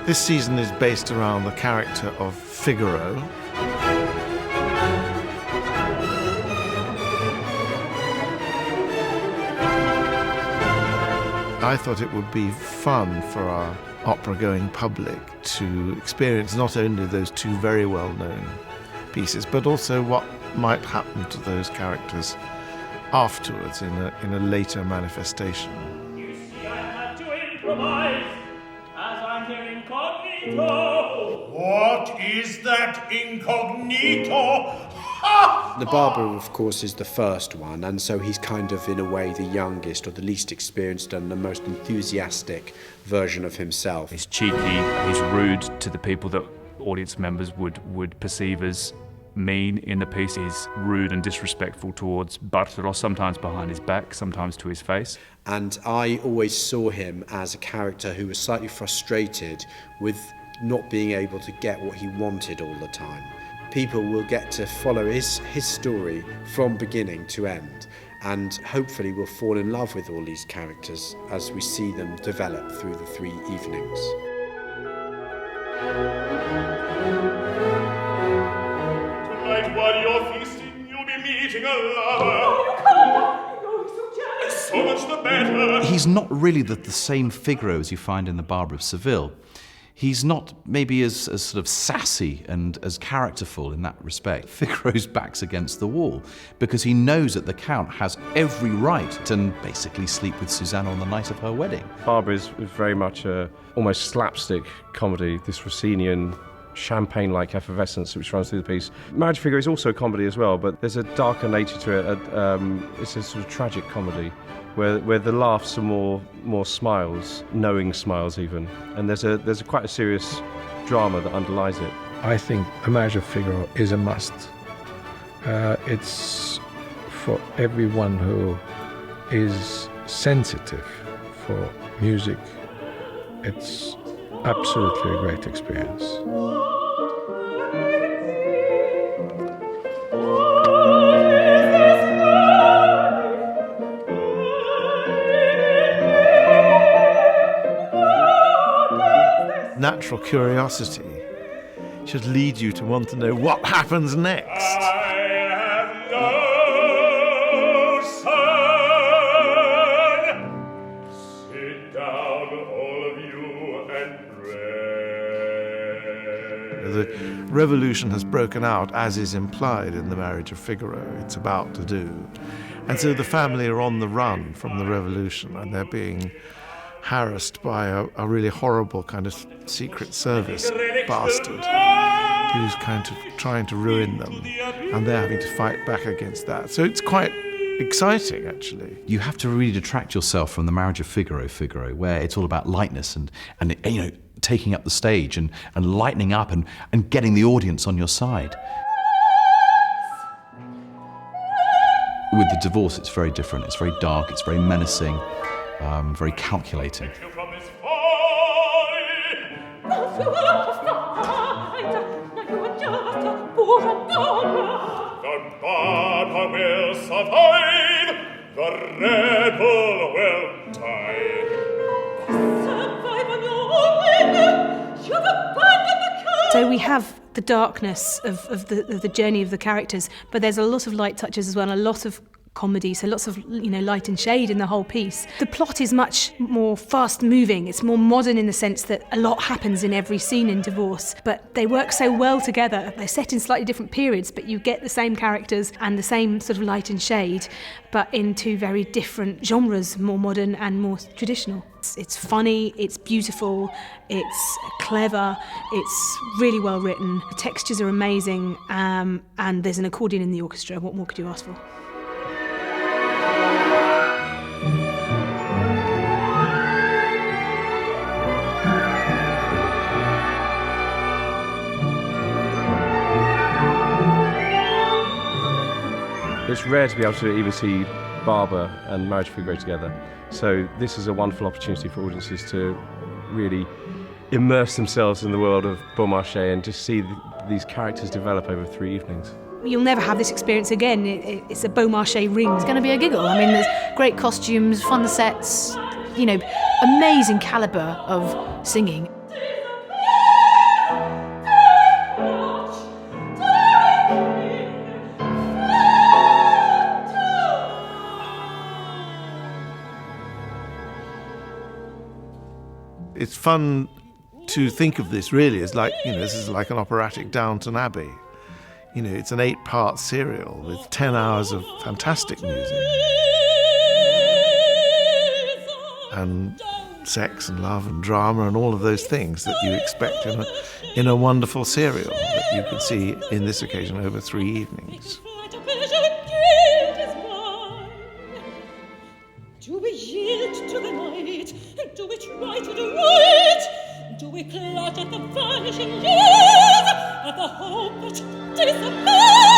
This season is based around the character of Figaro. I thought it would be fun for our opera-going public to experience not only those two very well-known pieces, but also what might happen to those characters afterwards in a later manifestation. You see, I had to improvise, as I'm here incognito. What is that incognito? The Barber, of course, is the first one, and so he's kind of, in a way, the youngest or the least experienced and the most enthusiastic version of himself. He's cheeky, he's rude to the people that audience members would perceive as mean in the piece. He's rude and disrespectful towards Bartolo, sometimes behind his back, sometimes to his face. And I always saw him as a character who was slightly frustrated with not being able to get what he wanted all the time. People will get to follow his story from beginning to end, and hopefully will fall in love with all these characters as we see them develop through the 3 evenings. Tonight, while you're feasting, you'll be meeting a lover. So much the better. He's not really the same Figaro as you find in the Barber of Seville. He's not maybe as sort of sassy and as characterful in that respect. Figaro's back's against the wall because he knows that the Count has every right to basically sleep with Susanna on the night of her wedding. Barber is very much a almost slapstick comedy, this Rossinian champagne-like effervescence which runs through the piece. Marriage Figaro is also a comedy as well, but there's a darker nature to it. It's a sort of tragic comedy where the laughs are more smiles, knowing smiles even, and there's quite a serious drama that underlies it. I think A Marriage of Figaro is a must. It's for everyone who is sensitive for music. It's absolutely a great experience. Natural curiosity should lead you to want to know what happens next. I have no son. Sit down, all of you, and pray. The revolution has broken out, as is implied in The Marriage of Figaro. It's about to do. And so the family are on the run from the revolution, and they're being harassed by a really horrible kind of Secret Service bastard who's kind of trying to ruin them, and they're having to fight back against that. So it's quite exciting, actually. You have to really detract yourself from The Marriage of Figaro, where it's all about lightness and taking up the stage and lightening up and getting the audience on your side. With The Divorce, it's very different. It's very dark, it's very menacing, very calculating. The Barber will survive, the rebel will die. So we have the darkness of the journey of the characters, but there's a lot of light touches as well, and a lot of comedy, so lots of light and shade in the whole piece. The plot is much more fast-moving. It's more modern in the sense that a lot happens in every scene in Divorce, but they work so well together. They're set in slightly different periods, but you get the same characters and the same sort of light and shade, but in two very different genres, more modern and more traditional. It's funny, it's beautiful, it's clever, it's really well written. The textures are amazing, and there's an accordion in the orchestra. What more could you ask for? It's rare to be able to even see Barber and Marriage Figaro together, so this is a wonderful opportunity for audiences to really immerse themselves in the world of Beaumarchais and just see these characters develop over 3 evenings. You'll never have this experience again. It's a Beaumarchais ring. It's going to be a giggle. I mean, there's great costumes, fun sets, amazing calibre of singing. It's fun to think of this really as like, this is like an operatic Downton Abbey. It's an 8-part serial with 10 hours of fantastic music. And sex and love and drama and all of those things that you expect in a wonderful serial that you could see in this occasion over 3 evenings. Do we yield to the night? Do we try to do right? Do we clutch at the vanishing years? At the hope that disappears?